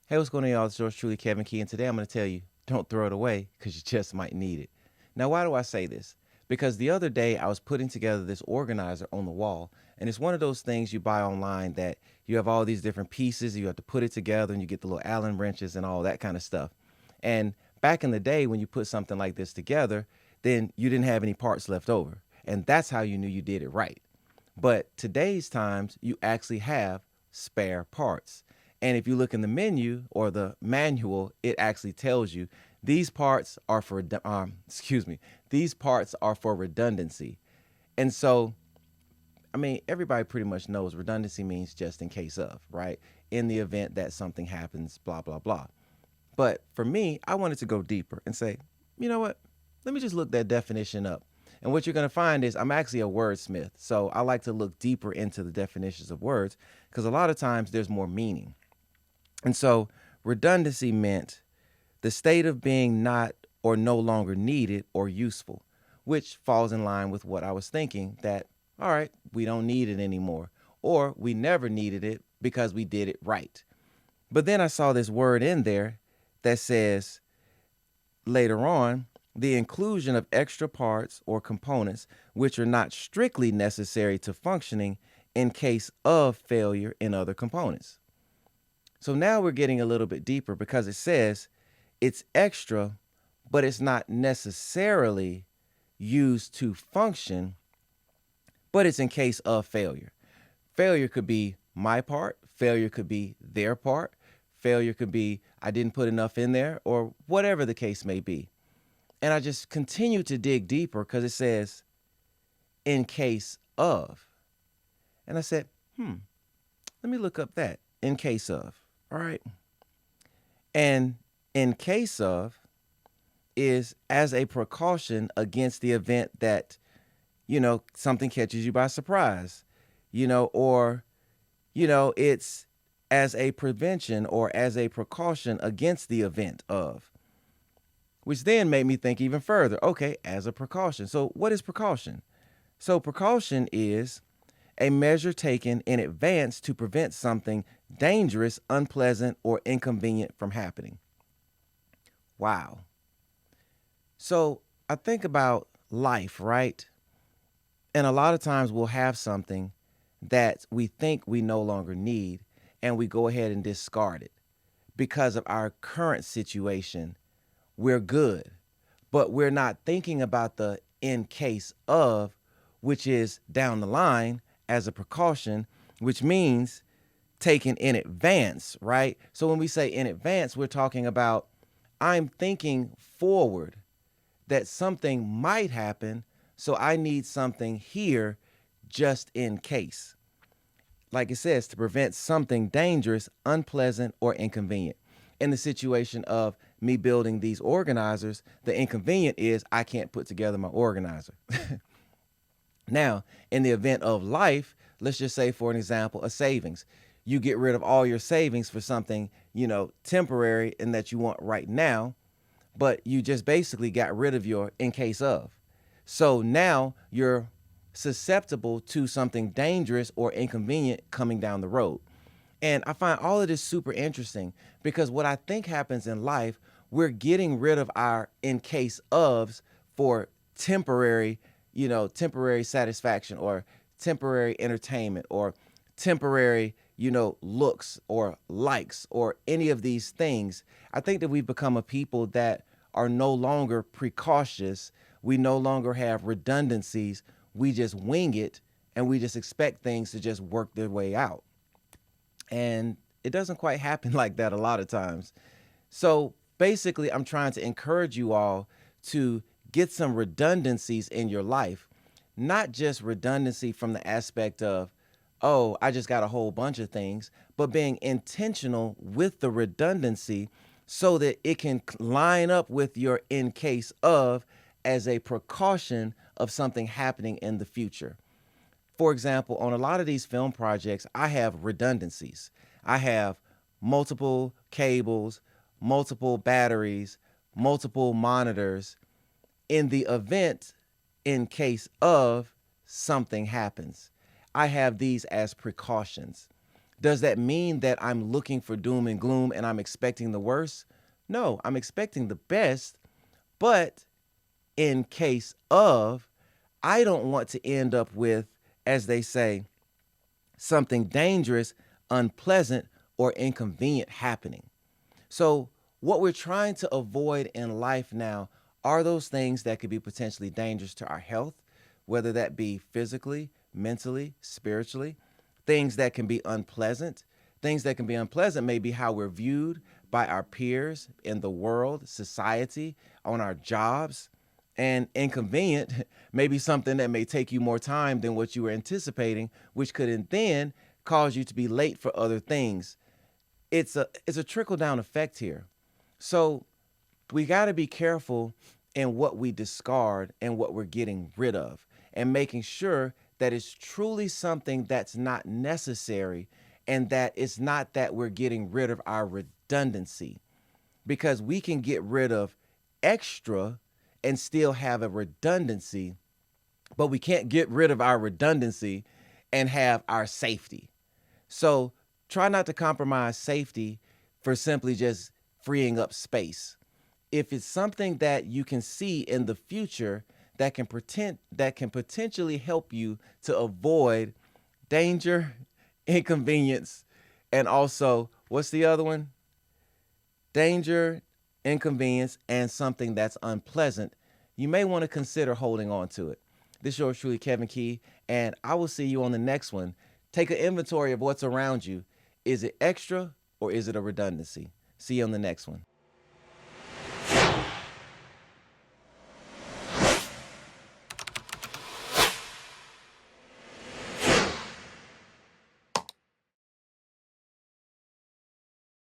Hey, what's going on, y'all? It's yours truly, Kevin Key, and today I'm going to tell you, don't throw it away because you just might need it. Now, why do I say this? Because the other day I was putting together this organizer on the wall, and it's one of those things you buy online that you have all these different pieces, you have to put it together, and you get the little Allen wrenches and all that kind of stuff. And back in the day, when you put something like this together, then you didn't have any parts left over, and that's how you knew you did it right. But today's times, you actually have spare parts. And if you look in the menu or the manual, it actually tells you these parts are for, these parts are for redundancy. And so, I mean, everybody pretty much knows redundancy means just in case of, right? In the event that something happens, blah, blah, blah. But for me, I wanted to go deeper and say, you know what? Let me just look that definition up. And what you're going to find is I'm actually a wordsmith. So I like to look deeper into the definitions of words because a lot of times there's more meaning. And so redundancy meant the state of being not or no longer needed or useful, which falls in line with what I was thinking that, all right, we don't need it anymore, or we never needed it because we did it right. But then I saw this word in there that says later on, the inclusion of extra parts or components which are not strictly necessary to functioning in case of failure in other components. So now we're getting a little bit deeper because it says it's extra, but it's not necessarily used to function, but it's in case of failure. Failure could be my part, failure could be their part, failure could be I didn't put enough in there, or whatever the case may be. And I just continue to dig deeper because it says in case of. And I said, let me look up that in case of. All right. And in case of is as a precaution against the event that, something catches you by surprise, or, it's as a prevention or as a precaution against the event of, which then made me think even further. Okay, as a precaution. So what is precaution? So precaution is a measure taken in advance to prevent something dangerous, unpleasant, or inconvenient from happening. Wow. So I think about life, right? And a lot of times we'll have something that we think we no longer need, and we go ahead and discard it because of our current situation. We're good, but we're not thinking about the in case of, which is down the line as a precaution, which means taken in advance, right? So when we say in advance, we're talking about I'm thinking forward that something might happen, so I need something here just in case. Like it says, to prevent something dangerous, unpleasant, or inconvenient. In the situation of me building these organizers, the inconvenient is I can't put together my organizer. Now, in the event of life, let's just say, for an example, a savings. You get rid of all your savings for something, temporary and that you want right now, but you just basically got rid of your in case of. So now you're susceptible to something dangerous or inconvenient coming down the road. And I find all of this super interesting because what I think happens in life, we're getting rid of our in case ofs for temporary, temporary satisfaction or temporary entertainment or temporary, looks or likes or any of these things. I think that we've become a people that are no longer precautious. We no longer have redundancies. We just wing it and we just expect things to just work their way out. And it doesn't quite happen like that a lot of times. So basically, I'm trying to encourage you all to get some redundancies in your life, not just redundancy from the aspect of, oh, I just got a whole bunch of things, but being intentional with the redundancy so that it can line up with your in case of as a precaution of something happening in the future. For example, on a lot of these film projects, I have redundancies. I have multiple cables, multiple batteries, multiple monitors in the event in case of something happens. I have these as precautions Does that mean that I'm looking for doom and gloom and I'm expecting the worst? No, I'm expecting the best, but in case of, I don't want to end up with, as they say, something dangerous, unpleasant, or inconvenient happening. So, what we're trying to avoid in life now are those things that could be potentially dangerous to our health, whether that be physically, mentally, spiritually, things that can be unpleasant. Things that can be unpleasant may be how we're viewed by our peers in the world, society, on our jobs. And inconvenient may be something that may take you more time than what you were anticipating, which could then cause you to be late for other things. It's a trickle down effect here. So we got to be careful in what we discard and what we're getting rid of, and making sure that it's truly something that's not necessary, and that it's not that we're getting rid of our redundancy, because we can get rid of extra and still have a redundancy, but we can't get rid of our redundancy and have our safety. So try not to compromise safety for simply just freeing up space. If it's something that you can see in the future that can potentially help you to avoid danger, inconvenience, and also, what's the other one? Danger, inconvenience, and something that's unpleasant, you may want to consider holding on to it. This is yours truly, Kevin Key, and I will see you on the next one. Take an inventory of what's around you. Is it extra or is it a redundancy? See you on the next one.